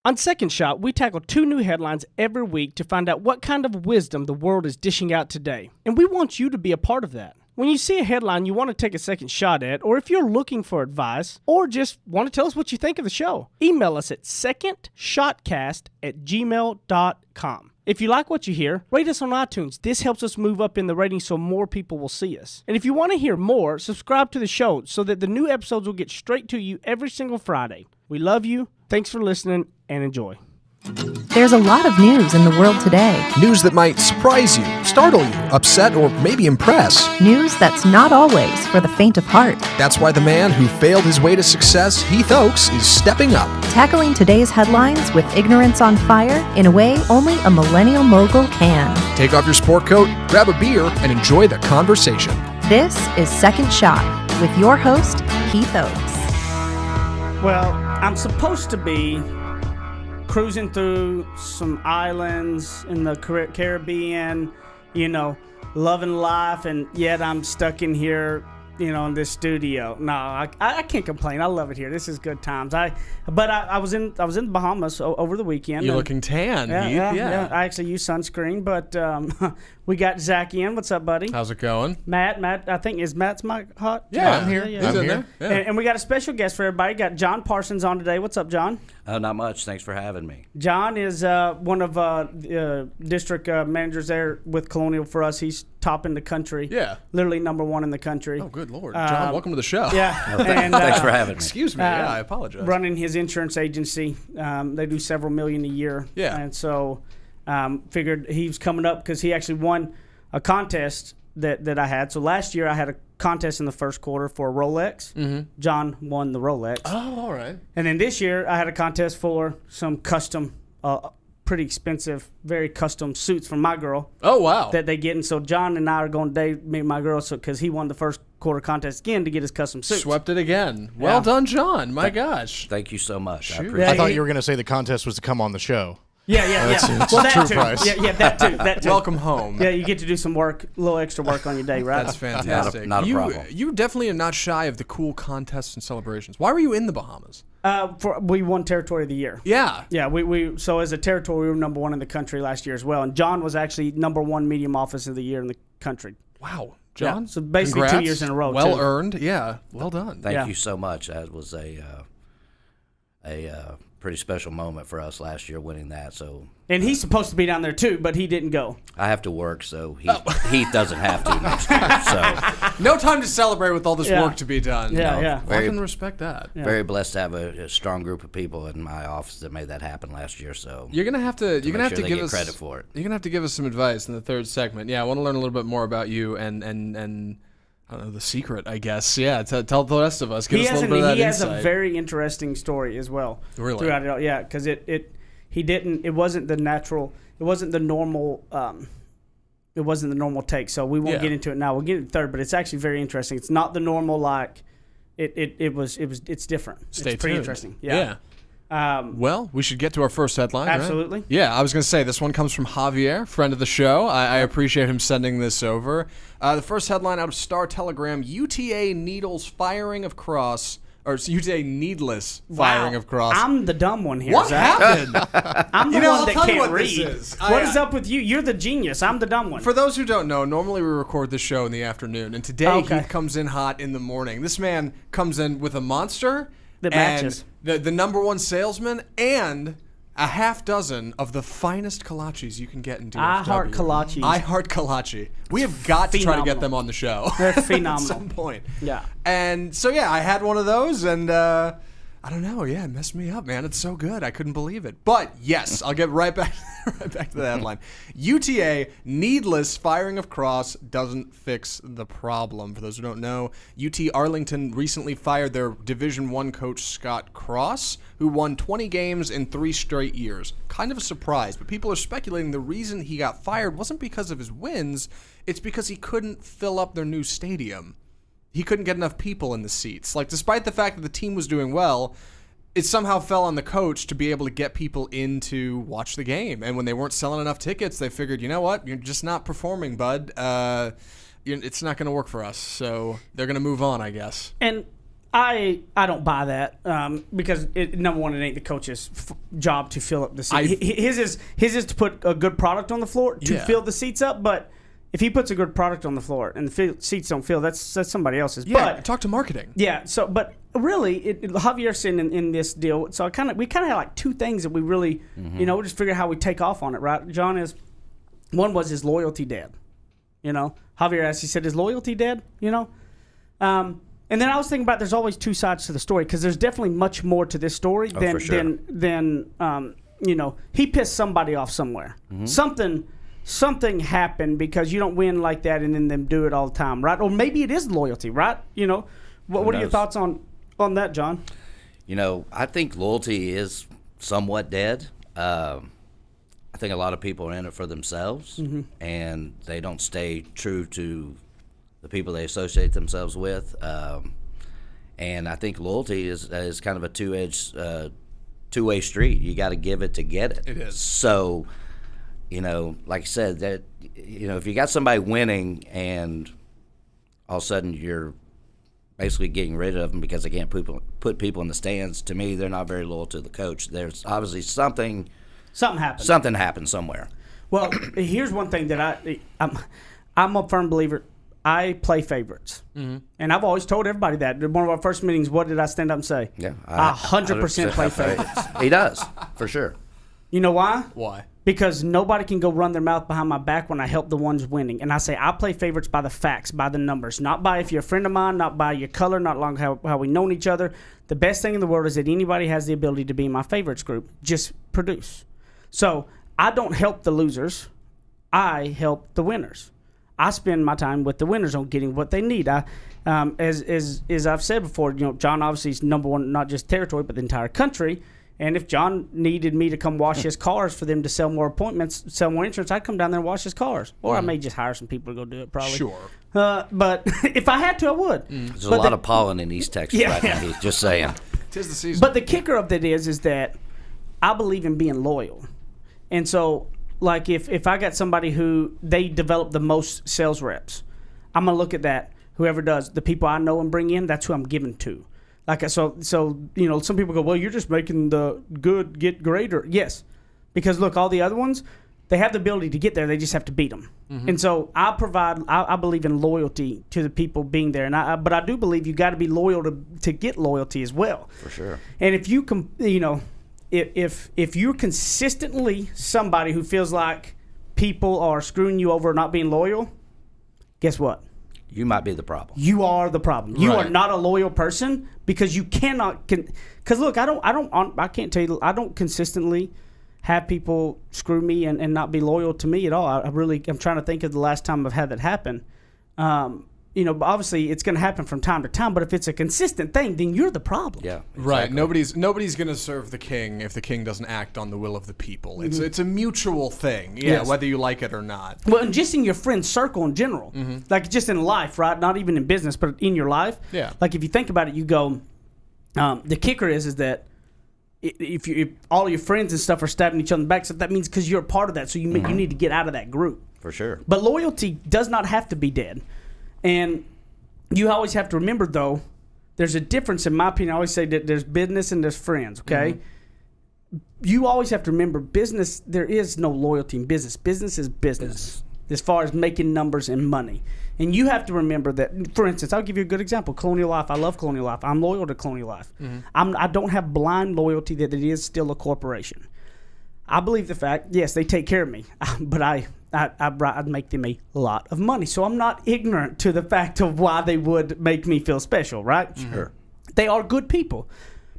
On Second Shot, we tackle 2 new headlines every week to find out what kind of wisdom the world is dishing out today. And we want you to be a part of that. When you see a headline you want to take a second shot at, or if you're looking for advice, or just want to tell us what you think of the show, email us at secondshotcast@gmail.com. If you like what you hear, rate us on iTunes. This helps us move up in the ratings so more people will see us. And if you want to hear more, subscribe to the show so that the new episodes will get straight to you every single Friday. We love you. Thanks for listening, and enjoy. There's a lot of news in the world today. News that might surprise you, startle you, upset, or maybe impress. News that's not always for the faint of heart. That's why the man who failed his way to success, Heath Oakes, is stepping up. Tackling today's headlines with ignorance on fire in a way only a millennial mogul can. Take off your sport coat, grab a beer, and enjoy the conversation. This is Second Shot with your host, Heath Oakes. Well, I'm supposed to be cruising through some islands in the Caribbean, loving life, and yet I'm stuck in here, in this studio. No, I can't complain. I love it here. This is good times. I was in the Bahamas over the weekend. You're looking tan. Yeah. I actually use sunscreen, but we got Zach in. What's up, buddy? How's it going? Matt, I think, is Matt's mic hot? Yeah, I'm here. Yeah. He's I'm in here. there. Yeah. And we got a special guest for everybody. Got John Parsons on today. What's up, John? Not much. Thanks for having me. John is one of the district managers there with Colonial for us. He's top in the country. Yeah. Literally number 1 in the country. Oh, good Lord. John, welcome to the show. Yeah. And, thanks for having me. Excuse me. Yeah, I apologize. Running his insurance agency. They do several million a year. Yeah. And so figured he was coming up because he actually won a contest that I had. So last year I had a contest in the first quarter for a Rolex. Mm-hmm. John won the Rolex. Oh, all right. And then this year I had a contest for some custom, pretty expensive, very custom suits from my girl. Oh, wow. That they get. And so John and I are going to date me and my girl because he won the first quarter contest again to get his custom suits. Swept it again. Well done, John. My gosh. Thank you so much. Shoot. I appreciate I it. thought you were going to say the contest was to come on the show. Yeah. It's Well, a that true too. price. Yeah, that too. Welcome home. Yeah, you get to do some work, a little extra work on your day, right? That's fantastic. Not a problem. You definitely are not shy of the cool contests and celebrations. Why were you in the Bahamas? We won Territory of the Year. Yeah. Yeah, so as a territory, we were number 1 in the country last year as well. And John was actually number 1 medium officer of the year in the country. Wow. John, so basically congrats. 2 years in a row. Well too. earned. Yeah. Well done. Thank you so much. That was a pretty special moment for us last year winning that. So. And he's supposed to be down there too, but he didn't go. I have to work, so Heath doesn't have to next year. So No time to celebrate with all this Yeah. work to be done. Yeah. I can respect that. very blessed to have a strong group of people in my office that made that happen last year. So You're gonna have to. You're gonna have to they give get us credit for it. You're gonna have to give us some advice in the third segment. Yeah, I want to learn a little bit more about you and I don't know, the secret, I guess. Yeah, tell the rest of us. Give us a little bit of that he has insight. a very interesting story as well. Really? Throughout it all. Yeah, because it wasn't the natural, it wasn't the normal, take. So we won't get into it now. We'll get into third, but it's actually very interesting. It's not the normal it's different. Stay it's pretty tuned. interesting. Yeah. Well, we should get to our first headline. right? Absolutely. Yeah, I was going to say, this one comes from Javier, friend of the show. I appreciate him sending this over. The first headline out of Star Telegram, UTA needles firing of cross, or UTA needless firing of cross. I'm the dumb one here. What Zach. happened? I'm the one I'll that tell you can't what this read. is. What is up with you? You're the genius. I'm the dumb one. For those who don't know, normally we record this show in the afternoon, and today he comes in hot in the morning. This man comes in with a monster That and matches. the number 1 salesman and a half dozen of the finest kolaches you can get in DFW. I heart kolaches. I heart kolache. We have got to try to get them on the show. They're phenomenal. At some point. Yeah. And so, yeah, I had one of those, and I don't know. Yeah, it messed me up, man. It's so good. I couldn't believe it. But, yes, I'll get right back to the headline. UTA, needless firing of cross doesn't fix the problem. For those who don't know, UT Arlington recently fired their Division I coach, Scott Cross, who won 20 games in 3 straight years. Kind of a surprise, but people are speculating the reason he got fired wasn't because of his wins. It's because he couldn't fill up their new stadium. He couldn't get enough people in the seats. Like, despite the fact that the team was doing well, it somehow fell on the coach to be able to get people in to watch the game. And when they weren't selling enough tickets, they figured, you know what? You're just not performing, bud. It's not going to work for us. So they're going to move on, I guess. And I don't buy that because number one, it ain't the coach's job to fill up the seat. His is to put a good product on the floor to fill the seats up. But if he puts a good product on the floor and the seats don't fill, that's somebody else's. Yeah, but talk to marketing. Yeah. So, but really, Javier said in this deal. So we kind of had like two things that we really, we just figure out how we take off on it, right? John one was his loyalty dead. Javier asked. He said, "Is loyalty dead?" And then I was thinking about there's always two sides to the story because there's definitely much more to this story than he pissed somebody off somewhere. Something happened because you don't win like that and then them do it all the time, right? Or maybe it is loyalty, right? What are your thoughts on that, John? I think loyalty is somewhat dead. I think a lot of people are in it for themselves, and they don't stay true to the people they associate themselves with. And I think loyalty is kind of a two-way street. You got to give it to get it. It is. So, like I said, that if you got somebody winning and all of a sudden you're basically getting rid of them because they can't put people in the stands, to me, they're not very loyal to the coach. There's obviously something happened. Something happened somewhere. Well, here's one thing that I'm a firm believer. I play favorites, and I've always told everybody that. One of our first meetings, what did I stand up and say? Yeah, I 100% play favorites. He does, for sure. You know why? Why? Because nobody can go run their mouth behind my back when I help the ones winning. And I say I play favorites by the facts, by the numbers, not by if you're a friend of mine, not by your color, not long how we known each other. The best thing in the world is that anybody has the ability to be in my favorites group. Just produce. So I don't help the losers. I help the winners. I spend my time with the winners on getting what they need. As I've said before, John obviously is number one, not just territory, but the entire country. And if John needed me to come wash his cars for them to sell more appointments, sell more insurance, I'd come down there and wash his cars. Or I may just hire some people to go do it, probably. Sure. But if I had to, I would. There's a lot of pollen in East Texas right now. He's just saying. 'Tis the season. But the kicker of that is that I believe in being loyal. And so, like, if I got somebody who they develop the most sales reps, I'm going to look at that. Whoever does, the people I know and bring in, that's who I'm giving to. Like, so some people go, well, you're just making the good get greater. Yes, because look, all the other ones, they have the ability to get there. They just have to beat them. And so I believe in loyalty to the people being there. But I do believe you got to be loyal to get loyalty as well. For sure. And if you if you're consistently somebody who feels like people are screwing you over or not being loyal, guess what? You might be the problem. You are the problem. You Right. are not a loyal person because you cannot. Because look, I can't tell you. I don't consistently have people screw me and not be loyal to me at all. I'm trying to think of the last time I've had that happen. But obviously it's going to happen from time to time. But if it's a consistent thing, then you're the problem. Yeah, exactly. Right. Nobody's going to serve the king if the king doesn't act on the will of the people. It's a mutual thing. Yeah, Yes. whether you like it or not. Well, and just in your friend circle in general, like just in life, right? Not even in business, but in your life. Yeah. Like if you think about it, you go. The kicker is that if all your friends and stuff are stabbing each other in the back, so that means because you're a part of that, so you need to get out of that group. For sure. But loyalty does not have to be dead. And you always have to remember, though, there's a difference, in my opinion. I always say that there's business and there's friends, okay? You always have to remember business, there is no loyalty in business. Business is business as far as making numbers and money. And you have to remember that, for instance, I'll give you a good example. Colonial Life. I love Colonial Life. I'm loyal to Colonial Life. I don't have blind loyalty that it is still a corporation. I believe the fact, yes, they take care of me, but I'd make them a lot of money. So I'm not ignorant to the fact of why they would make me feel special, right? Sure. They are good people.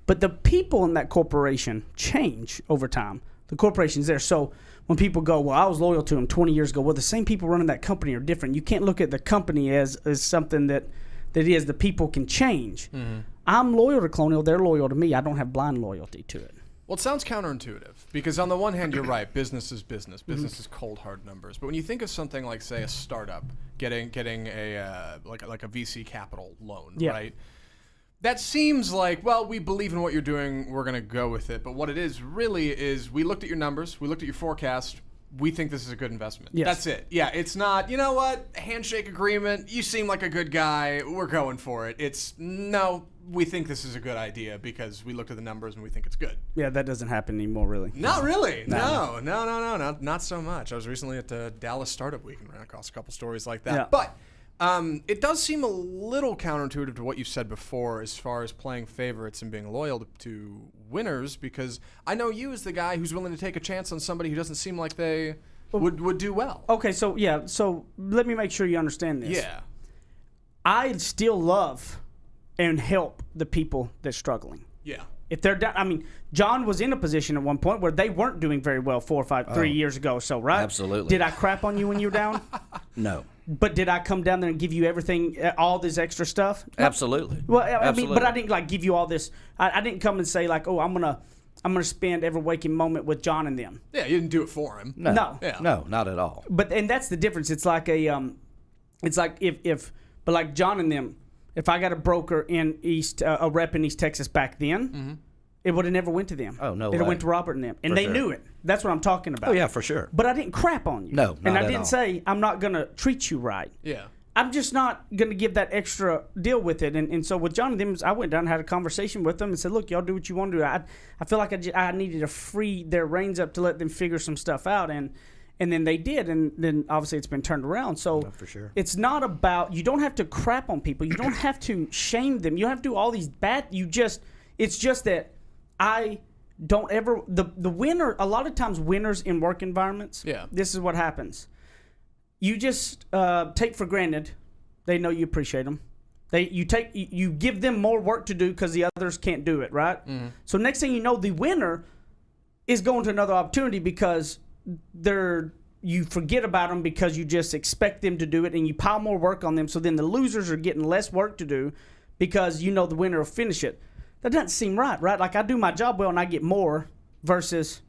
But the people in that corporation change over time. The corporation's there. So when people go, well, I was loyal to them 20 years ago, well, the same people running that company are different. You can't look at the company as something that is the people can change. I'm loyal to Colonial. They're loyal to me. I don't have blind loyalty to it. Well, it sounds counterintuitive because on the one hand, you're right. Business is business. Business is cold, hard numbers. But when you think of something like, say, a startup getting a like a VC capital loan, right? That seems like, well, we believe in what you're doing. We're going to go with it. But what it is really is we looked at your numbers. We looked at your forecast. We think this is a good investment. Yes. That's it. Yeah, it's not, you know what, handshake agreement. You seem like a good guy. We're going for it. It's, no, we think this is a good idea because we looked at the numbers and we think it's good. Yeah, that doesn't happen anymore, really. Not really. No, not so much. I was recently at the Dallas Startup Week and ran across a couple stories like that. Yeah. But it does seem a little counterintuitive to what you said before as far as playing favorites and being loyal to winners, because I know you as the guy who's willing to take a chance on somebody who doesn't seem like they would do well. Okay, so let me make sure you understand this. Yeah. I still love and help the people that's struggling. Yeah. If they're down, I mean, John was in a position at one point where they weren't doing very well 3 years ago. So, right? Absolutely. Did I crap on you when you were down? No. But did I come down there and give you everything, all this extra stuff? Absolutely. Well, I mean, Absolutely. but I didn't like give you all this. I didn't come and say like, oh, I'm gonna spend every waking moment with John and them. Yeah, you didn't do it for him. No. Yeah. No, not at all. And that's the difference. It's like but like John and them, if I got a broker in a rep in East Texas back then, it would have never went to them. Oh, no It'd have way. went to Robert and them, and For they sure. knew it. That's what I'm talking about. Oh, yeah, for sure. But I didn't crap on you. No, and not I at didn't all. say I'm not gonna treat you right. Yeah. I'm just not going to give that extra deal with it. And so with John and them, I went down and had a conversation with them and said, look, y'all do what you want to do. I feel like I needed to free their reins up to let them figure some stuff out. And then they did. And then obviously it's been turned around. So for sure. It's not about, you don't have to crap on people. You don't have to shame them. You don't have to do all these bad, it's just that I don't ever, the winner, a lot of times winners in work environments, this is what happens. You just take for granted they know you appreciate them. You give them more work to do because the others can't do it, right? Mm-hmm. So next thing you know, the winner is going to another opportunity because you forget about them because you just expect them to do it and you pile more work on them. So then the losers are getting less work to do because you know the winner will finish it. That doesn't seem right? Like I do my job well and I get more versus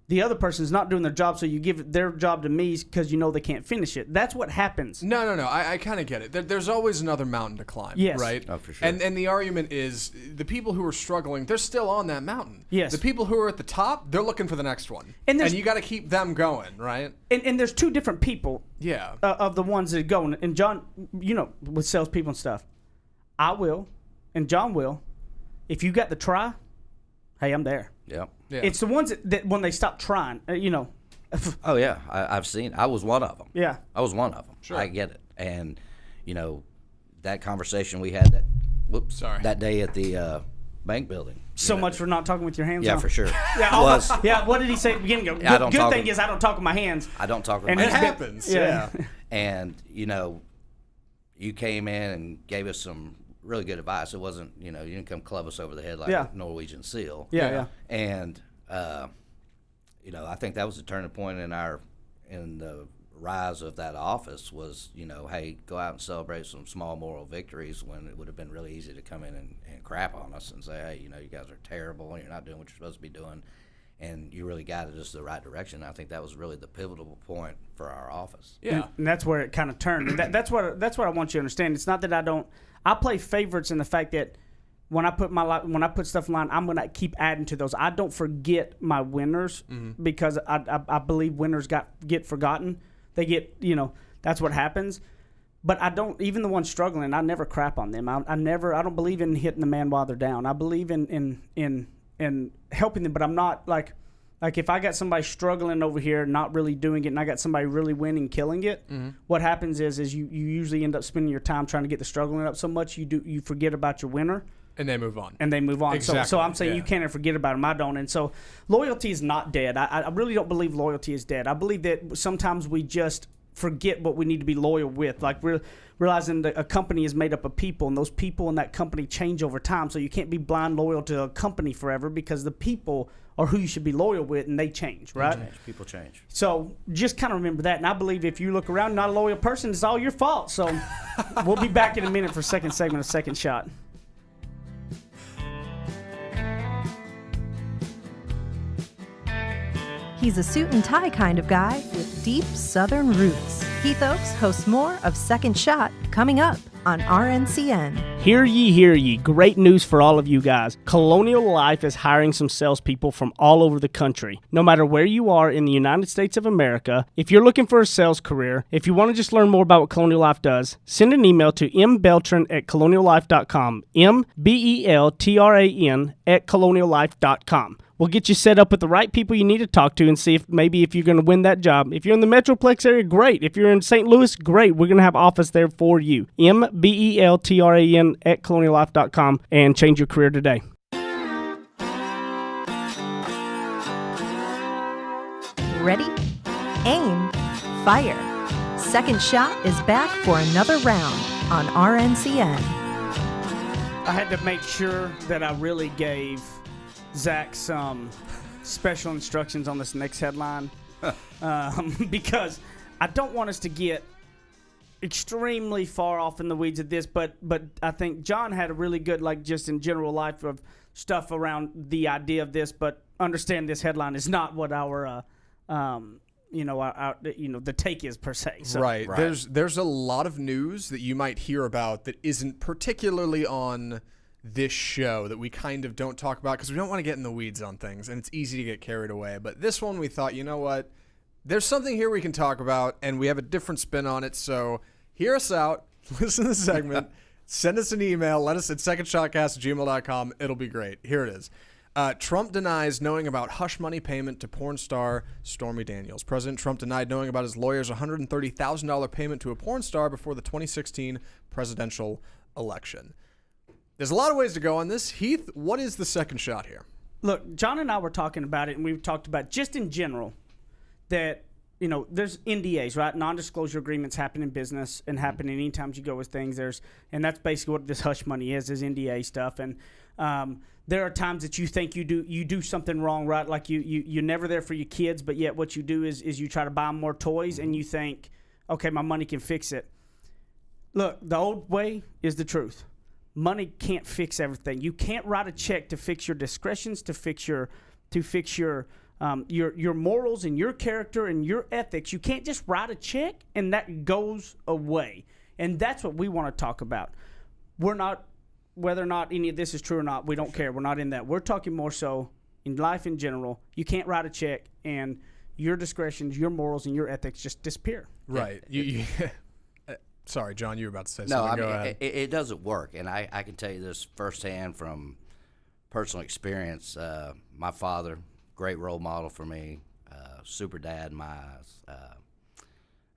the other person's not doing their job, so you give their job to me because you know they can't finish it. That's what happens. No. I kind of get it. There's always another mountain to climb, yes. right? Oh, for sure. And the argument is the people who are struggling, they're still on that mountain. Yes. The people who are at the top, they're looking for the next one. And you got to keep them going, right? And there's two different people Yeah. Of the ones that go. And John, with salespeople and stuff, I will, and John will. If you got the try, hey, I'm there. Yep. Yeah. It's the ones that when they stop trying, Oh, yeah. I've seen. I was one of them. Yeah. I was one of them. Sure. I get it. And, that conversation we had that day at the bank building. So much for not talking with your hands Yeah, on. for sure. Yeah, yeah, what did he say at the beginning? Good thing is I don't talk with my hands. I don't talk with And my It it's hands. been- happens. Yeah. And, you came in and gave us some really good advice. It wasn't, you didn't come club us over the head like Yeah. a Norwegian seal. Yeah. And, I think that was the turning point in the rise of that office was, hey, go out and celebrate some small moral victories when it would have been really easy to come in and crap on us and say, hey, you guys are terrible and you're not doing what you're supposed to be doing. And you really guided us the right direction. I think that was really the pivotal point for our office. Yeah. And that's where it kind of turned. And that's what I want you to understand. It's not that I play favorites in the fact that when I put stuff in line, I'm gonna keep adding to those. I don't forget my winners because I believe winners get forgotten. They get that's what happens. But I don't, even the ones struggling, I never crap on them. I don't believe in hitting the man while they're down. I believe in helping them, but I'm not like if I got somebody struggling over here, not really doing it, and I got somebody really winning, killing it, what happens is you usually end up spending your time trying to get the struggling up so much you forget about your winner. And they move on. Exactly. So I'm saying Yeah. you can't forget about them. I don't. And so loyalty is not dead. I really don't believe loyalty is dead. I believe that sometimes we just forget what we need to be loyal with. Like realizing that a company is made up of people, and those people in that company change over time. So you can't be blind loyal to a company forever because the people are who you should be loyal with, and they change, right? People change. So just kind of remember that. And I believe if you look around, not a loyal person, it's all your fault. So we'll be back in a minute for second segment of Second Shot. He's a suit and tie kind of guy with deep Southern roots. Heath Oaks hosts more of Second Shot coming up. on RNCN. Hear ye. Great news for all of you guys. Colonial Life is hiring some salespeople from all over the country. No matter where you are in the United States of America, if you're looking for a sales career, if you want to just learn more about what Colonial Life does, send an email to mbeltran@coloniallife.com, mbeltran@coloniallife.com. We'll get you set up with the right people you need to talk to and see if you're going to win that job. If you're in the Metroplex area, great. If you're in St. Louis, great. We're going to have office there for you. mbeltran@coloniallife.com and change your career today. Ready? Aim. Fire. Second Shot is back for another round on RNCN. I had to make sure that I really gave Zach some special instructions on this next headline because I don't want us to get extremely far off in the weeds of this, but I think John had a really good, like, just in general life of stuff around the idea of this, but understand this headline is not what our the take is per se. So. Right. There's a lot of news that you might hear about that isn't particularly on this show that we kind of don't talk about because we don't want to get in the weeds on things and it's easy to get carried away. But this one we thought, you know what? There's something here we can talk about and we have a different spin on it. So hear us out. Listen to the segment. Send us an email. Let us at secondshotcast@gmail.com. It'll be great. Here it is. Trump denies knowing about hush money payment to porn star Stormy Daniels. President Trump denied knowing about his lawyer's $130,000 payment to a porn star before the 2016 presidential election. There's a lot of ways to go on this. Heath, what is the second shot here? Look, John and I were talking about it, and we've talked about just in general that, there's NDAs, right? Non-disclosure agreements happen in business and happen anytime you go with things. And that's basically what this hush money is NDA stuff. And there are times that you think you do something wrong, right? Like you're never there for your kids, but yet what you do is you try to buy them more toys, and you think, okay, my money can fix it. Look, the old way is the truth. Money can't fix everything. You can't write a check to fix your discretions, to fix your morals and your character and your ethics. You can't just write a check and that goes away. And that's what we want to talk about. We're not, whether or not any of this is true or not, we don't care. We're not in that. We're talking more so in life in general. You can't write a check and your discretions, your morals, and your ethics just disappear. Right. Sorry, John, you were about to say no, something. Go ahead. It doesn't work, and I can tell you this firsthand from personal experience. My father, great role model for me, super dad in my eyes.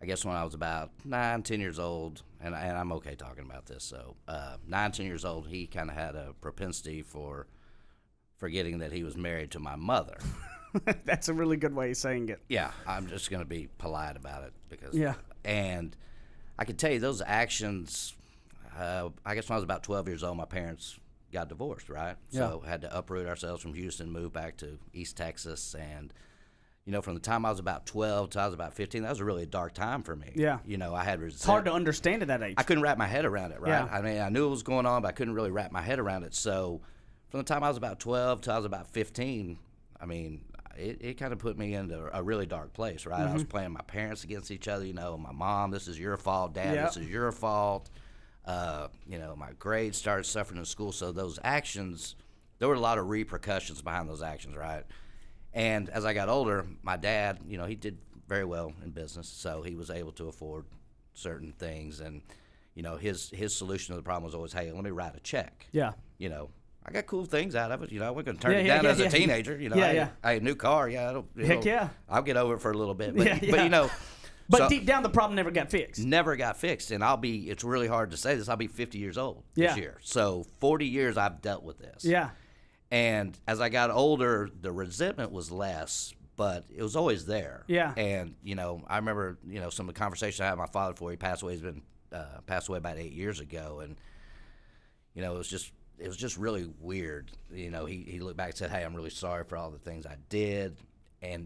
I guess when I was about 9, 10 years old, and I'm okay talking about this, so 9, 10 years old, he kind of had a propensity for forgetting that he was married to my mother. That's a really good way of saying it. Yeah, I'm just going to be polite about it because and I can tell you those actions, I guess when I was about 12 years old, my parents got divorced, right? Yeah. So had to uproot ourselves from Houston, move back to East Texas. And, from the time I was about 12 to I was about 15, that was a really dark time for me. Yeah. I had It's hard to understand at that age. I couldn't wrap my head around it, right? Yeah. I mean, I knew what was going on, but I couldn't really wrap my head around it. So from the time I was about 12 to I was about 15, I mean, it kind of put me into a really dark place, right? I was playing my parents against each other, my mom, this is your fault, dad, this is your fault. My grades started suffering in school, so those actions, there were a lot of repercussions behind those actions, right? And as I got older, my dad, he did very well in business, so he was able to afford certain things, and, his solution to the problem was always, hey, let me write a check. Yeah. I got cool things out of it. I wasn't going to turn it down as a teenager. I had a new car. Yeah, Heck yeah. I'll get over it for a little bit. But, But so, deep down, the problem never got fixed. Never got fixed. And it's really hard to say this, I'll be 50 years old this year. So 40 years I've dealt with this. Yeah. And as I got older, the resentment was less, but it was always there. Yeah. And, I remember, some of the conversations I had with my father before he passed away. He's been passed away about 8 years ago. And, it was just really weird. He looked back and said, hey, I'm really sorry for all the things I did.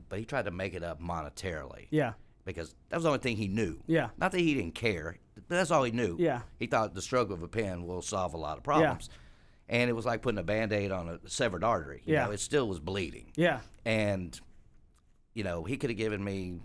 But he tried to make it up monetarily. Yeah. Because that was the only thing he knew. Yeah. Not that he didn't care, but that's all he knew. Yeah. He thought the stroke of a pen will solve a lot of problems. Yeah. And it was like putting a Band-Aid on a severed artery. You know, it still was bleeding. Yeah. And, he could have given me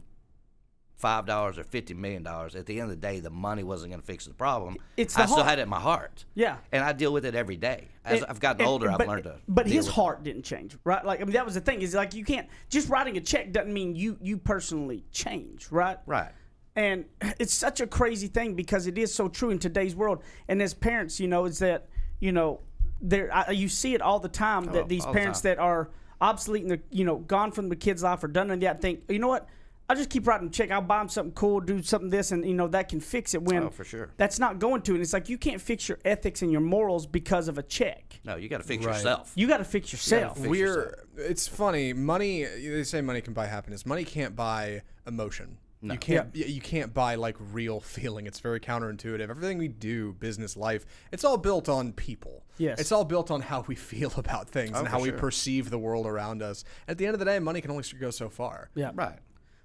$5 or $50 million. At the end of the day, the money wasn't going to fix the problem. I still heart. had it in my heart. Yeah. And I deal with it every day. As I've gotten older, I've learned to. But deal his with heart didn't change, right? Like, I mean, that was the thing. Is like you can't just writing a check doesn't mean you personally change, right? Right. And it's such a crazy thing because it is so true in today's world. And as parents, is that you see it all the time that these parents that are obsolete and gone from the kid's life or done and that think, you know what? I'll just keep writing a check. I'll buy them something cool, do something this, and that can fix it. When for sure. That's not going to. And it's like you can't fix your ethics and your morals because of a check. No, you got to fix yourself. You got to fix yourself. It's funny. Money. They say money can buy happiness. Money can't buy emotion. No. You can't. You can't buy like real feeling. It's very counterintuitive. Everything we do, business, life, it's all built on people. Yes. It's all built on how we feel about things and how we perceive the world around us. At the end of the day, money can only go so far. Yeah. Right.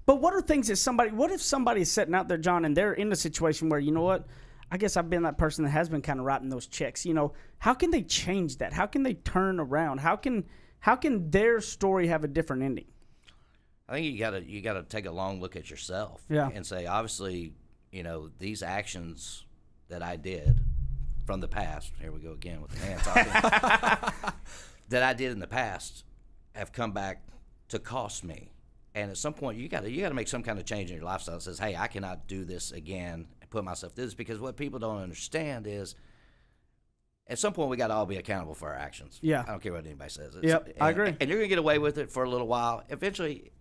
But what are things that what if somebody is sitting out there, John, and they're in a situation where, you know what, I guess I've been that person that has been kind of writing those checks. How can they change that? How can they turn around? How can their story have a different ending? I think you gotta take a long look at yourself and say, obviously, these actions that I did from the past, here we go again with the hand talking, that I did in the past have come back to cost me. And at some point, you got to make some kind of change in your lifestyle that says, hey, I cannot do this again and put myself through this, because what people don't understand is at some point we got to all be accountable for our actions. Yeah. I don't care what anybody says. I agree. And you're going to get away with it for a little while. Eventually,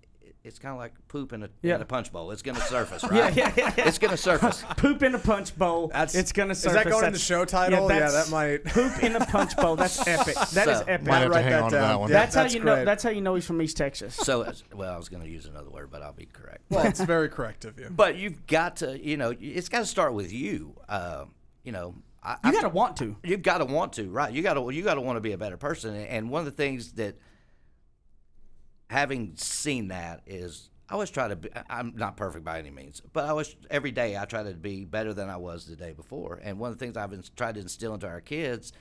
it's kind of like poop in a punch bowl. It's going to surface, right? Yeah. It's going to surface. Poop in a punch bowl. It's going to surface. Is that going in the show title? Yeah, that might. Poop in a punch bowl. That's epic. That is epic. Might have to hang on to that one. That's how you know. That's how you know he's from East Texas. So, I was going to use another word, but I'll be correct. Well, it's very correct of you. But you've got to, it's got to start with you. You got to want to. You've got to want to, right? You got to want to be a better person. And one of the things that, having seen that, is I always try to be, I'm not perfect by any means, but every day I try to be better than I was the day before. And one of the things I've tried to instill into our kids,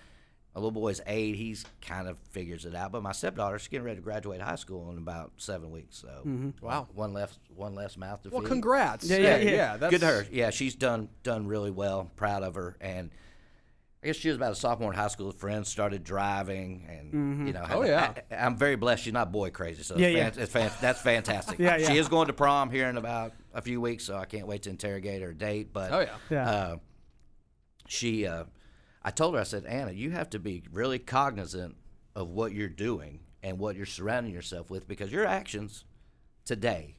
my little boy's 8, he's kind of figures it out, but my stepdaughter, she's getting ready to graduate high school in about 7 weeks. So wow, one less mouth to feed. Well, congrats. Yeah. That's good to her. Yeah, she's done really well. Proud of her. And I guess she was about a sophomore in high school. Friends started driving, and I'm very blessed. She's not boy crazy, so that's fantastic. She is going to prom here in about a few weeks, so I can't wait to interrogate her date. But I told her, I said, Anna, you have to be really cognizant of what you're doing and what you're surrounding yourself with, because your actions today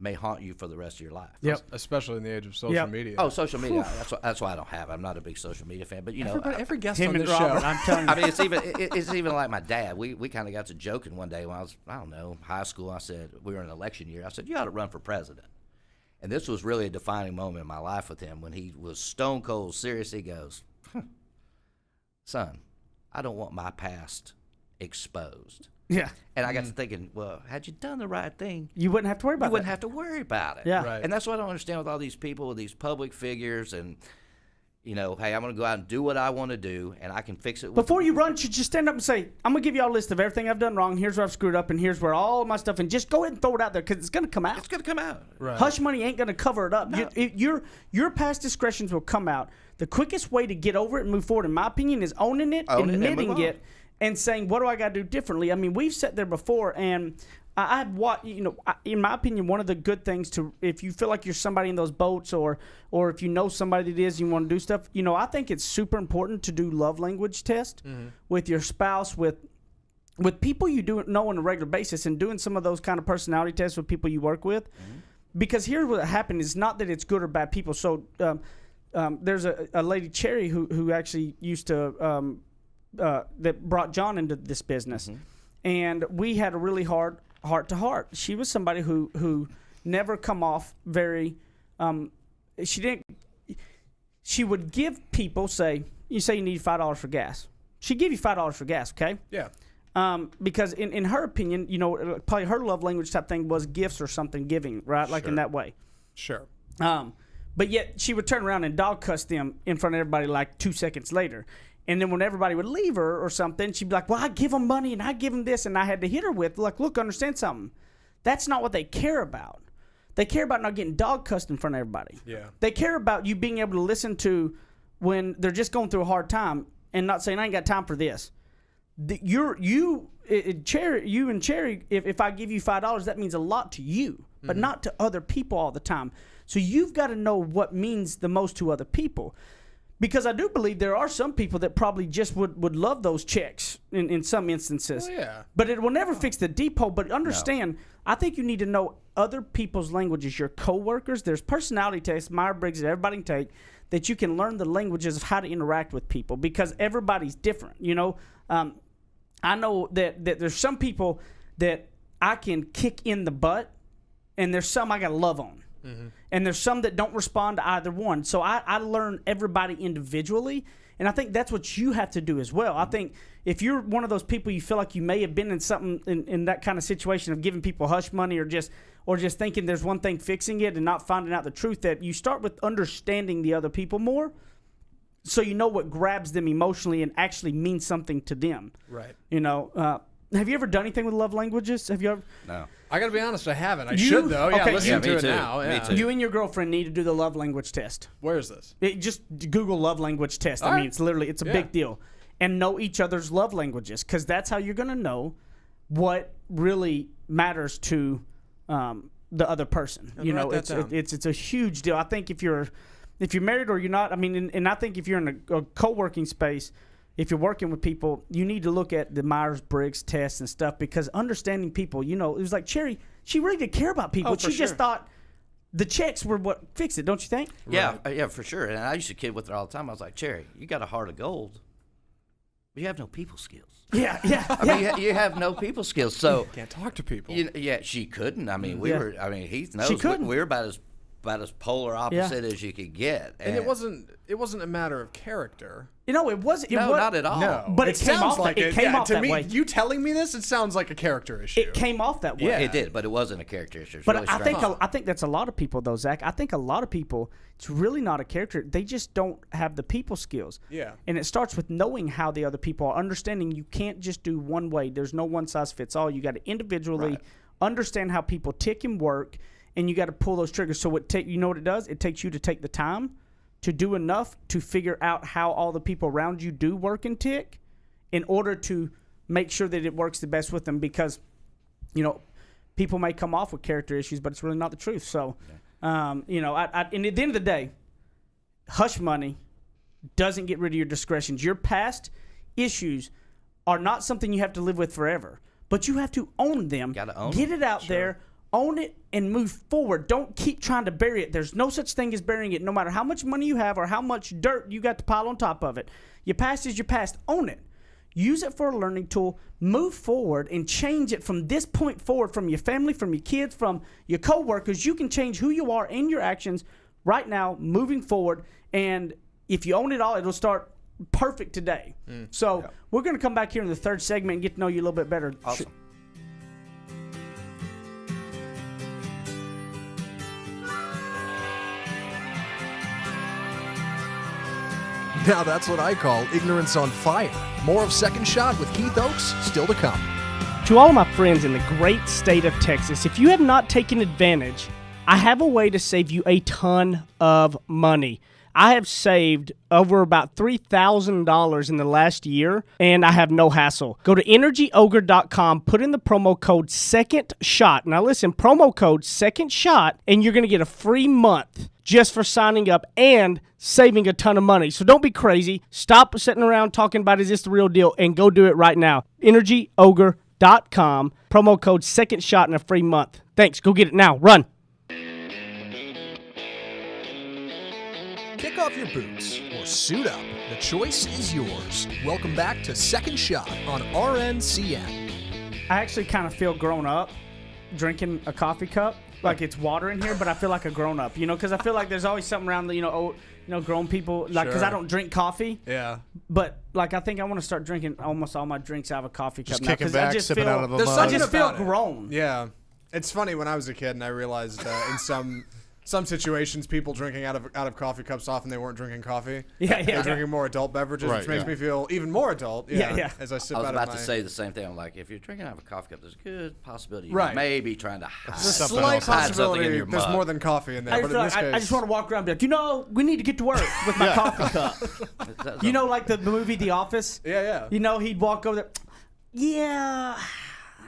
may haunt you for the rest of your life. Yep. Especially in the age of social media. Oh, social media. That's why I don't have it. I'm not a big social media fan. But every guest him on and this Robert, show. I'm telling you. I mean, it's even like my dad. We kind of got to joking one day when I was, I don't know, high school. I said, we were in election year. I said, you ought to run for president. And this was really a defining moment in my life with him when he was stone cold serious. He goes, son, I don't want my past exposed. Yeah. And I got to thinking, well, had you done the right thing, you wouldn't have to worry about it. You wouldn't have to worry about it. Yeah. Right. And that's what I don't understand with all these people, with these public figures, and, hey, I'm going to go out and do what I want to do, and I can fix it. Before you run, you should just stand up and say, I'm going to give you all a list of everything I've done wrong. Here's where I've screwed up, and here's where all my stuff, and just go ahead and throw it out there, because it's going to come out. It's going to come out. Right. Hush money ain't going to cover it up. No. Your past discretions will come out. The quickest way to get over it and move forward, in my opinion, is owning it, admitting it, and saying, what do I got to do differently? I mean, we've sat there before, and I've watched, in my opinion, one of the good things to, if you feel like you're somebody in those boats, or if you know somebody that is, you want to do stuff, I think it's super important to do love language test with your spouse, with people you know on a regular basis, and doing some of those kind of personality tests with people you work with. Because here's what happened, is not that it's good or bad people. So there's a lady, Cherry, who actually used to, that brought John into this business. And we had a really hard heart-to-heart. She was somebody who never come off very, she would give people, you say you need $5 for gas. She'd give you $5 for gas, okay? Yeah. Because in her opinion, probably her love language type thing was gifts or something, giving, right? Like in that way. Sure. But yet she would turn around and dog cuss them in front of everybody like 2 seconds later. And then when everybody would leave her or something, she'd be like, well, I give them money and I give them this. And I had to hit her with, like, look, understand something. That's not what they care about. They care about not getting dog cussed in front of everybody. Yeah. They care about you being able to listen to when they're just going through a hard time and not saying, I ain't got time for this. You and Cherry, if I give you $5, that means a lot to you, but not to other people all the time. So you've got to know what means the most to other people. Because I do believe there are some people that probably just would love those checks in some instances. Well, yeah. But it will never fix the depot. But understand, I think you need to know other people's languages, your coworkers. There's personality tests, Myers-Briggs that everybody can take, that you can learn the languages of how to interact with people because everybody's different. You know, I know that there's some people that I can kick in the butt, and there's some I got to love on. Mm-hmm. And there's some that don't respond to either one. So I learn everybody individually, and I think that's what you have to do as well. I think if you're one of those people you feel like you may have been in something in that kind of situation of giving people hush money or just thinking there's one thing fixing it and not finding out the truth, that you start with understanding the other people more so you know what grabs them emotionally and actually means something to them. Right. You know, have you ever done anything with love languages? Have you ever? No. I got to be honest, I haven't. I should, though. Yeah, Okay. listening Yeah, to me it too. now. Me Yeah. too. You and your girlfriend need to do the love language test. Where is this? Just Google love language test. All I mean, right. it's a big deal. And know each other's love languages, because that's how you're going to know what really matters to the other person. I'll you know, write that down. it's a huge deal. I think if you're married or you're not, I mean, and I think if you're in a co-working space, if you're working with people, you need to look at the Myers-Briggs tests and stuff, because understanding people, you know, it was like Cherry, she really did care about people. For She just sure. thought the checks were what fixed it, don't you think? Yeah, yeah, for sure. And I used to kid with her all the time. I was like, Cherry, you got a heart of gold, but you have no people skills. Yeah. I mean, you have no people skills. So Can't talk to people. yeah, she couldn't. I mean, he knows She couldn't. we were about as polar opposite as you could get. And it wasn't a matter of character. You know, it wasn't. No, not at all. No, But it came sounds off like that- it came yeah, off to that me, way. you telling me this, it sounds like a character issue. It came off that way. Yeah. It did, but it wasn't a character issue. It's But really I think that's a lot of people though, Zach. I think a lot of people, it's really not a character. They just don't have the people skills. Yeah. And it starts with knowing how the other people are, understanding you can't just do one way. There's no one size fits all. You got to individually understand how people tick and work, and you got to pull those triggers. So you know what it does? It takes you to take the time to do enough to figure out how all the people around you do work and tick in order to make sure that it works the best with them, because, you know, people may come off with character issues, but it's really not the truth. So, you know, and at the end of the day, hush money doesn't get rid of your discretions. Your past issues are not something you have to live with forever, but you have to own them. Gotta own Get them. it out there. Own it and move forward. Don't keep trying to bury it. There's no such thing as burying it, no matter how much money you have or how much dirt you got to pile on top of it. Your past is your past. Own it. Use it for a learning tool. Move forward and change it from this point forward, from your family, from your kids, from your coworkers. You can change who you are and your actions right now, moving forward. And if you own it all, it'll start perfect today. So we're going to come back here in the third segment and get to know you a little bit better. Awesome. Now that's what I call ignorance on fire. More of Second Shot with Keith Oakes still to come. To all of my friends in the great state of Texas, if you have not taken advantage, I have a way to save you a ton of money. I have saved over about $3,000 in the last year, and I have no hassle. Go to energyogre.com, put in the promo code SECONDSHOT. Now listen, promo code SECONDSHOT, and you're going to get a free month just for signing up and saving a ton of money. So don't be crazy. Stop sitting around talking about, is this the real deal, and go do it right now. energyogre.com, promo code SECONDSHOT, and a free month. Thanks. Go get it now. Run. Kick off your boots or suit up. The choice is yours. Welcome back to Second Shot on RNCN. I actually kind of feel grown up drinking a coffee cup. Like it's water in here, but I feel like a grown up, you know, because I feel like there's always something around, grown people, like, because I don't drink coffee. Yeah. But, like, I think I want to start drinking almost all my drinks out of a coffee cup Just now. kicking 'Cause back, I just sipping feel, out of a There's mug. I something just feel about it. grown. Yeah. It's funny, when I was a kid and I realized in some some situations, people drinking out of coffee cups often they weren't drinking coffee. Yeah. They're drinking more adult beverages, Right, which makes yeah. me feel even more adult. Yeah. As I sip I was out about of my to say the same thing. I'm like, if you're drinking out of a coffee cup, there's a good possibility you Right. may be trying to hide. There's a Something slight else. Hide something in possibility your there's mug. more than coffee in there, I but just, in this case, I just want to walk around and be like, we need to get to work with my coffee cup. Like the movie The Office? yeah. He'd walk over there. Yeah,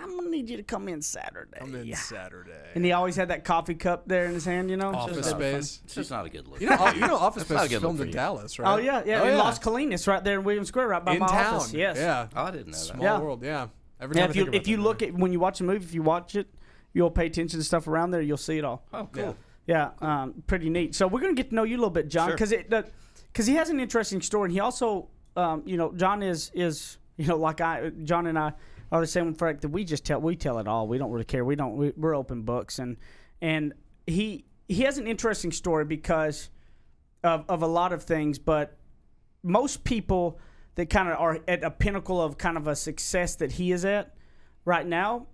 I'm going to need you to come in Saturday. I'm in Saturday. And he always had that coffee cup there in his hand, Office Space. It's just not a good look. Office It's not a Space good was look filmed for in you. Dallas, right? Oh, yeah. In Las Colinas, right there in William Square, right by In my town. office. Yes. Yeah. Oh, I didn't know that. Small Yeah. world. Yeah. Every Yeah, time I think about if you that, look at, when you watch a movie, if you watch it, you'll pay attention to stuff around there, you'll see it all. Oh, cool. Yeah, pretty neat. So we're going to get to know you a little bit, John, Sure. because he has an interesting story. And he also, John is like John and I are the same fact that we tell it all. We don't really care. We're open books. And he has an interesting story because of a lot of things, but most people that kind of are at a pinnacle of kind of a success that he is at right now,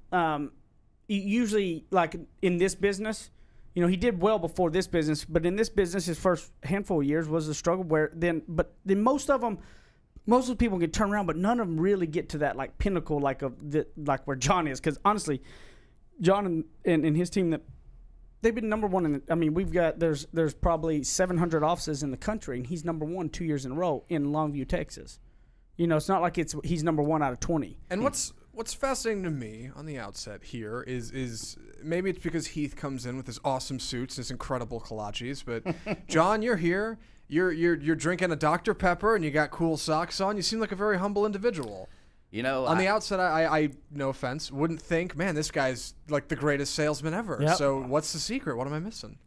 usually like in this business, he did well before this business, but in this business, his first handful of years was a struggle but then most of the people can turn around, but none of them really get to that like pinnacle, like where John is. Because honestly, John and his team, that they've been number one we've got, there's probably 700 offices in the country, and he's number one 2 years in a row in Longview, Texas. It's not like he's number one out of 20. And what's fascinating to me on the outset here is maybe it's because Heath comes in with his awesome suits and his incredible collages, but John, you're here. You're drinking a Dr. Pepper and you got cool socks on. You seem like a very humble individual. On the outset, I no offense, wouldn't think, man, this guy's like the greatest salesman ever. Yep. So what's the secret? What am I missing?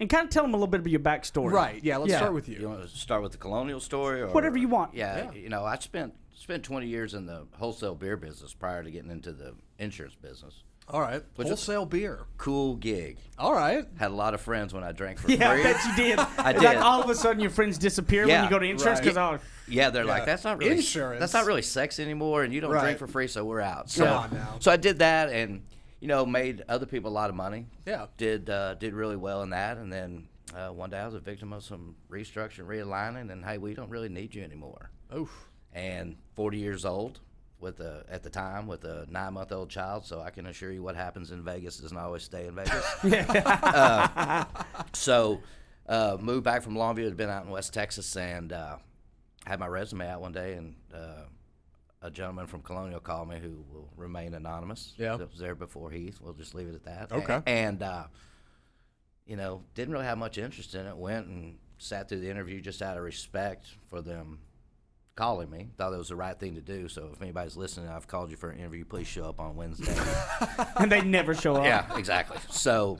And kind of tell them a little bit of your backstory. Right. Yeah. Let's start with you. You want to start with the Colonial story? Or, Whatever you want. Yeah. I spent 20 years in the wholesale beer business prior to getting into the insurance business. All right. Wholesale beer. Cool gig. All right. Had a lot of friends when I drank for Yeah, I free. bet you did. I It's did. like all of a sudden your friends disappear when Yeah. you go to insurance Right. because Yeah, they're like, that's not really Insurance. That's not really sex anymore, and you don't Right. drink for free, so we're out. Come on now. So I did that, and made other people a lot of money. Yeah. Did really well in that, and then one day I was a victim of some restructuring, realigning, and hey, we don't really need you anymore. Oof. And 40 years old, at the time with a 9-month-old child, so I can assure you what happens in Vegas does not always stay in Vegas. So moved back from Longview, had been out in West Texas, and had my resume out one day, and a gentleman from Colonial called me who will remain anonymous. Yeah. That was there before Heath. We'll just leave it at that. Okay. And didn't really have much interest in it. Went and sat through the interview just out of respect for them calling me. Thought it was the right thing to do. So if anybody's listening, I've called you for an interview. Please show up on Wednesday. and they never show up. Yeah, exactly. So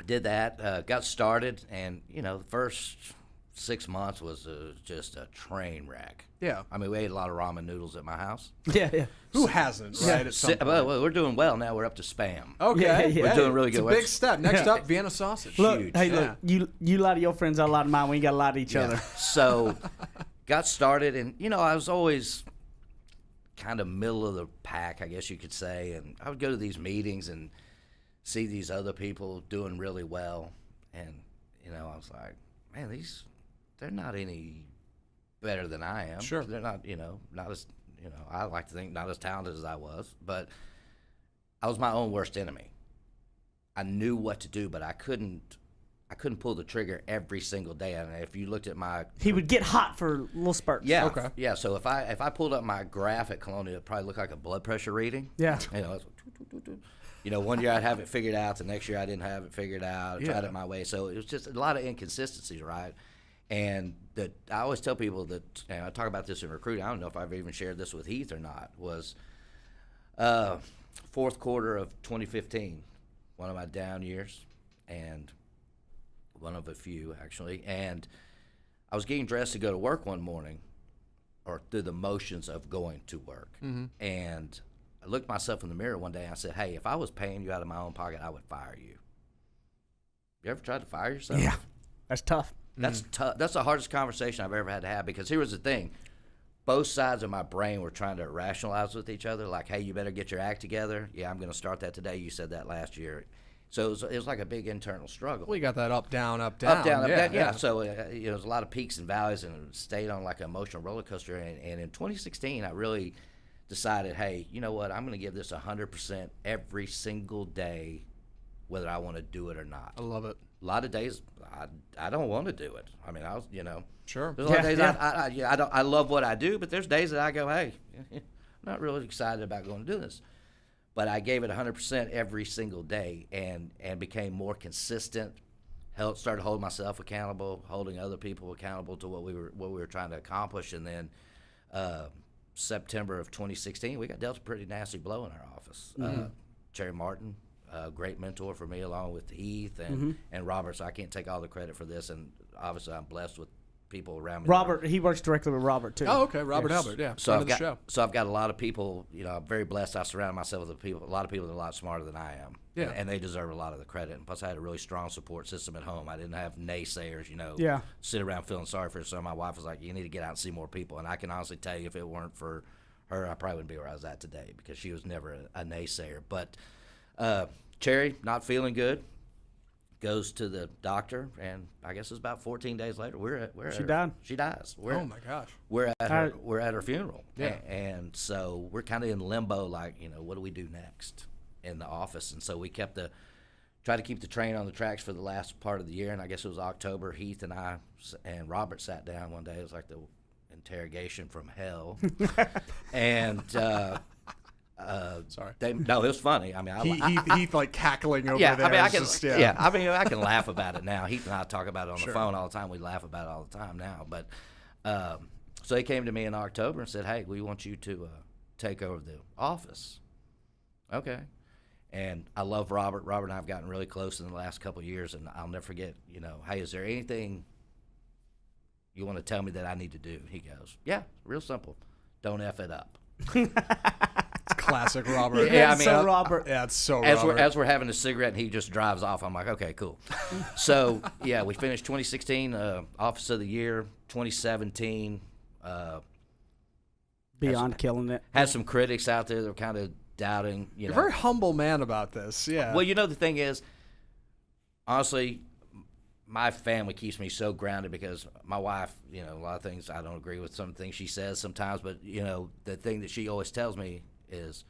did that. Got started, and the first 6 months was just a train wreck. Yeah. I mean, we ate a lot of ramen noodles at my house. Yeah. Who hasn't, right? At some point. Well, we're doing well now. We're up to Spam. Okay. Yeah. We're doing really It's good. a big step. Next up, Vienna sausage. Look, Huge. hey, Yeah. look, you lie to your friends, I lie to mine. We ain't got to lie to each other. So got started, and I was always kind of middle of the pack, I guess you could say. And I would go to these meetings and see these other people doing really well, and I was like, man, they're not any better than I am. Sure. They're not, not as, I like to think not as talented as I was, but I was my own worst enemy. I knew what to do, but I couldn't pull the trigger every single day. And if you looked at my, He would get hot for little spurts. yeah, Okay. yeah. So if I pulled up my graph at Colonial, it'd probably look like a blood pressure reading. Yeah. It's like, one year I'd have it figured out, the next year I didn't have it figured out. I tried it my way. So it was just a lot of inconsistencies, right? And that I always tell people that, and I talk about this in recruiting, I don't know if I've even shared this with Heath or not, was fourth quarter of 2015, one of my down years, and one of a few, actually. And I was getting dressed to go to work one morning, or through the motions of going to work. And I looked myself in the mirror one day and I said, hey, if I was paying you out of my own pocket, I would fire you. You ever tried to fire yourself? Yeah. That's tough. That's tough. That's the hardest conversation I've ever had to have, because here was the thing. Both sides of my brain were trying to rationalize with each other, like, hey, you better get your act together. Yeah, I'm going to start that today. You said that last year. So it was like a big internal struggle. We got that up, down, up, down. Up, down, up, yeah, down. Yeah. So it was a lot of peaks and valleys, and stayed on like an emotional roller coaster. And in 2016, I really decided, hey, you know what? I'm going to give this 100% every single day, whether I want to do it or not. I love it. A lot of days I don't want to do it. I mean, Sure. There's a lot of days I love what I do, but there's days that I go, hey, I'm not really excited about going to do this. But I gave it 100% every single day, and became more consistent. Started holding myself accountable, holding other people accountable to what we were trying to accomplish. And then September of 2016, we got dealt a pretty nasty blow in our office. Cherry Martin, a great mentor for me, along with Heath and Robert. So I can't take all the credit for this, and obviously I'm blessed with people around me. Robert, he works directly with Robert too. Oh, okay, Robert Albert, yeah. So I've got a lot of people. I'm very blessed. I surround myself with a lot of people that are a lot smarter than I am. Yeah. And they deserve a lot of the credit. And plus, I had a really strong support system at home. I didn't have naysayers. Yeah. Sit around feeling sorry for yourself. My wife was like, "You need to get out and see more people." And I can honestly tell you, if it weren't for her, I probably wouldn't be where I was at today, because she was never a naysayer. But Cherry, not feeling good, goes to the doctor, and I guess it's about 14 days later, She died. She dies. Oh my gosh. We're at her funeral. Yeah. And so we're kind of in limbo, like, what do we do next in the office? And so we try to keep the train on the tracks for the last part of the year. And I guess it was October. Heath and I and Robert sat down one day. It was like the interrogation from hell. And Sorry. No, it was funny. I mean, Heath like cackling over yeah, there. I mean, I can laugh about it now. Heath and I talk about it on the phone all the time. We laugh about it all the time now. But so he came to me in October and said, "Hey, we want you to take over the office." Okay. And I love Robert. Robert and I have gotten really close in the last couple of years, and I'll never forget, hey, is there anything you want to tell me that I need to do? He goes, "Yeah, real simple. Don't F it up." Classic Robert. Yeah, I mean, Robert. Yeah, it's so Robert. Robert. As we're having a cigarette and he just drives off, I'm like, okay, cool. So, yeah, we finished 2016, Office of the Year, 2017. Beyond killing it. Had some critics out there that were kind of doubting. You're a very humble man about this, yeah. Well, the thing is, honestly, my family keeps me so grounded, because my wife, a lot of things I don't agree with, some things she says sometimes, but, the thing that she always tells me is,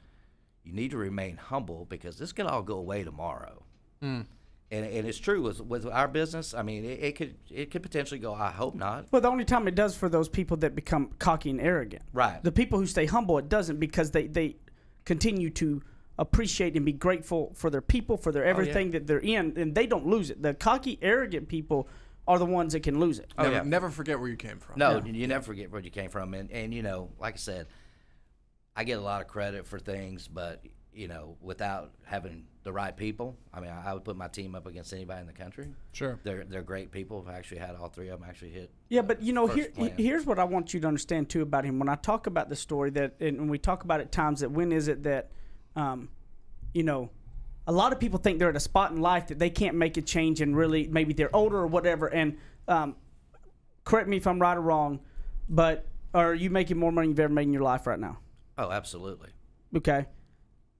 you need to remain humble, because this could all go away tomorrow. And it's true with our business. I mean, it could potentially go. I hope not. Well, the only time it does for those people that become cocky and arrogant. Right. The people who stay humble, it doesn't, because they continue to appreciate and be grateful for their people, for their everything that they're in, and they don't lose it. The cocky, arrogant people are the ones that can lose it. Never forget where you came from. No, you never forget where you came from. And like I said, I get a lot of credit for things, but, without having the right people, I mean, I would put my team up against anybody in the country. Sure. They're great people. I've actually had all three of them actually hit. Yeah, but, here's what I want you to understand, too, about him. When I talk about the story, and we talk about at times that when is it that, a lot of people think they're at a spot in life that they can't make a change, and really maybe they're older or whatever. And correct me if I'm right or wrong, but are you making more money you've ever made in your life right now? Oh, absolutely. Okay.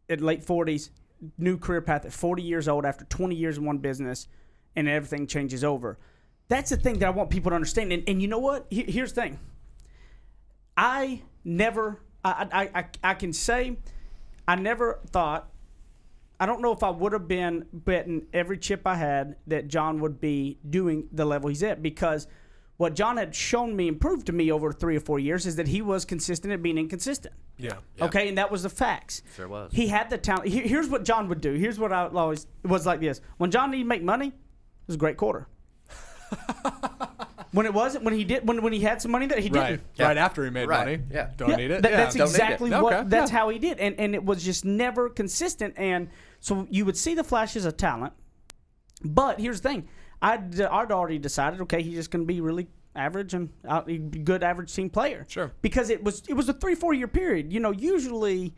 At late 40s, new career path at 40 years old after 20 years in one business, and everything changes over. That's the thing that I want people to understand. And you know what? Here's the thing. I can say I never thought, I don't know if I would have been betting every chip I had that John would be doing the level he's at, because what John had shown me and proved to me over 3 or 4 years is that he was consistent at being inconsistent. Yeah. Okay, and that was the facts. Sure was. He had the talent. Here's what John would do. Here's what I always, it was like this. When John needed to make money, it was a great quarter. When it wasn't, when he had some money that he didn't. Right after he made money. Yeah. Don't need it. That's exactly what. That's how. how he did, and it was just never consistent. And so you would see the flashes of talent, but here's the thing: I'd already decided, okay, he's just going to be really average and a good average team player. Sure. Because it was a 3-4 year period. Usually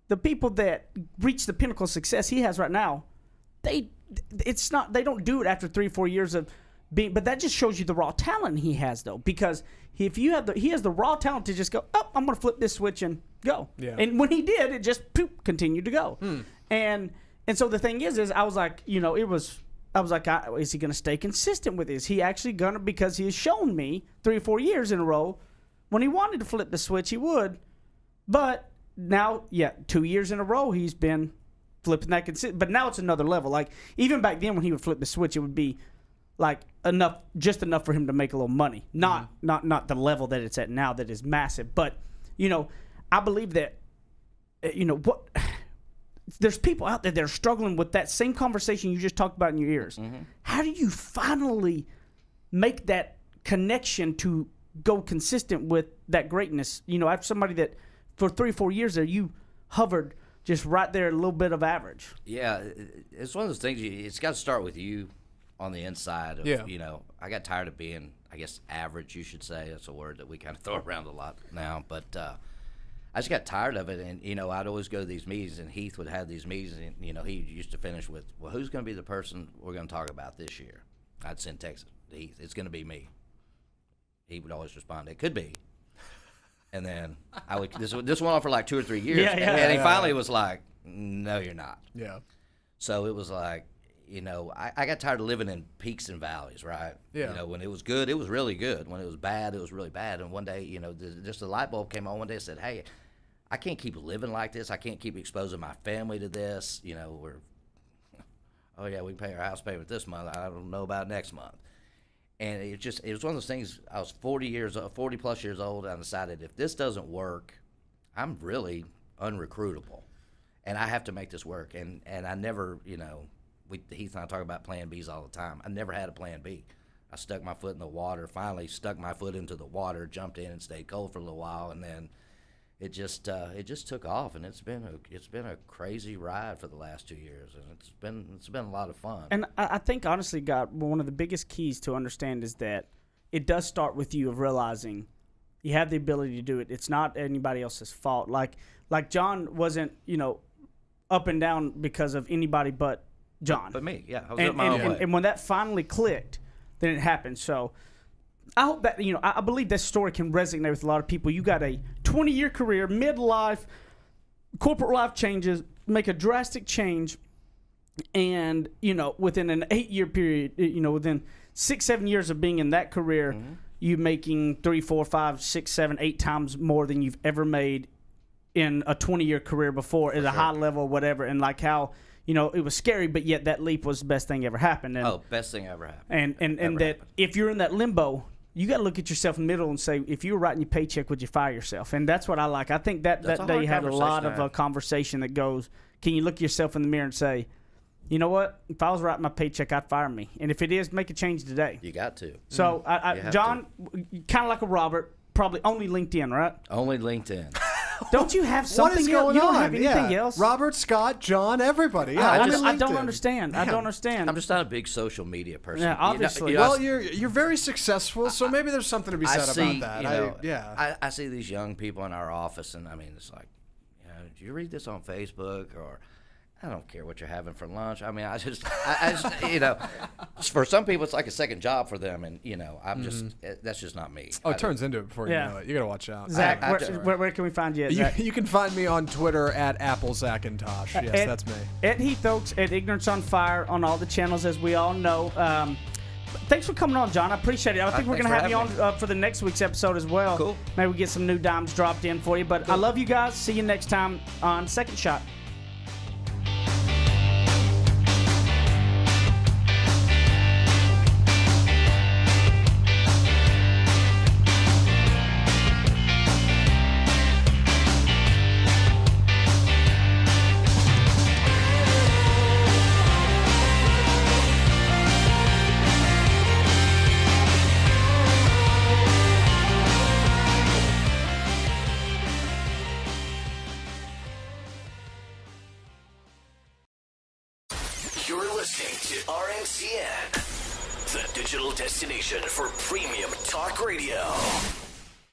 the people that reach the pinnacle of success he has right now, they don't do it after 3-4 years of being. But that just shows you the raw talent he has, though, because he has the raw talent to just go, oh, I'm going to flip this switch and go. Yeah. And when he did, it just continued to go. And And so the thing is I was like, is he going to stay consistent with this? He actually going to, because he has shown me 3 or 4 years in a row, when he wanted to flip the switch, he would. But now, 2 years in a row, he's been flipping that consistent. But now it's another level. Like, even back then when he would flip the switch, it would be like just enough for him to make a little money. Not the level that it's at now that is massive. But, I believe that, there's people out there that are struggling with that same conversation you just talked about in your ears. Mm-hmm. How do you finally make that connection to go consistent with that greatness? I have somebody that for 3 or 4 years there, you hovered just right there, a little bit of average. Yeah, it's one of those things, it's got to start with you on the inside. I got tired of being, I guess, average, you should say. That's a word that we kind of throw around a lot now. But I just got tired of it, and, I'd always go to these meetings, and Heath would have these meetings, and, he used to finish with, well, who's going to be the person we're going to talk about this year? I'd send text to Heath, it's going to be me. He would always respond, it could be. And then I would, this went on for like 2 or 3 years, and he finally was like, no, you're not. Yeah. So it was like, I got tired of living in peaks and valleys, right? Yeah. When it was good, it was really good. When it was bad, it was really bad. And one day, just a light bulb came on one day and said, hey, I can't keep living like this. I can't keep exposing my family to this. We can pay our house payment this month. I don't know about next month. And it was one of those things. I was 40 plus years old, and I decided if this doesn't work, I'm really unrecruitable, and I have to make this work. And I never, Heath and I talk about plan Bs all the time. I never had a plan B. I stuck my foot in the water, finally stuck my foot into the water, jumped in and stayed cold for a little while, and then it just took off, and it's been a crazy ride for the last 2 years, and it's been a lot of fun. And I think honestly, God, one of the biggest keys to understand is that it does start with you of realizing you have the ability to do it. It's not anybody else's fault. Like John wasn't up and down because of anybody but John. But me, yeah, I was up my own way. And when that finally clicked, then it happened. So I hope that, I believe this story can resonate with a lot of people. You got a 20-year career, midlife, corporate life changes, make a drastic change, and, within an 8-year period, within 6-7 years of being in that career, mm-hmm. you making 3, 4, 5, 6, 7, 8 times more than you've ever made in a 20-year career before at a high level or whatever, and like how, it was scary, but yet that leap was the best thing ever happened. And, best thing ever happened. And that if you're in that limbo, you got to look at yourself in the middle and say, if you were writing your paycheck, would you fire yourself? And that's what I like. I think that day you had a lot of a conversation that goes, can you look yourself in the mirror and say, you know what? If I was writing my paycheck, I'd fire me. And if it is, make a change today. You got to. So, John, kind of like a Robert, probably only LinkedIn, right? Only LinkedIn. Don't you have something What is going you on? don't have anything else? Robert, Scott, John, everybody. Yeah, I don't understand. Man. I don't understand. I'm just not a big social media person. Yeah, obviously. Well, you're very successful, so maybe there's something to be said about that. I see these young people in our office, and it's like, do you read this on Facebook? Or I don't care what you're having for lunch. I mean, I just for some people it's like a second job for them, and I'm just that's just not me. Oh, it turns into it before you know it. You got to watch out. Zach, where can we find you? Zach? You can find me on Twitter at @AppleZachIntosh. Yes, that's me. At Heath Oaks, at Ignorance on Fire on all the channels, as we all know. Thanks for coming on, John. I appreciate it. I think we're going to have you on for the next week's episode as well. Cool. Maybe we get some new dimes dropped in for you. But cool. I love you guys. See you next time on Second Shot. RNCN, the digital destination for premium talk radio.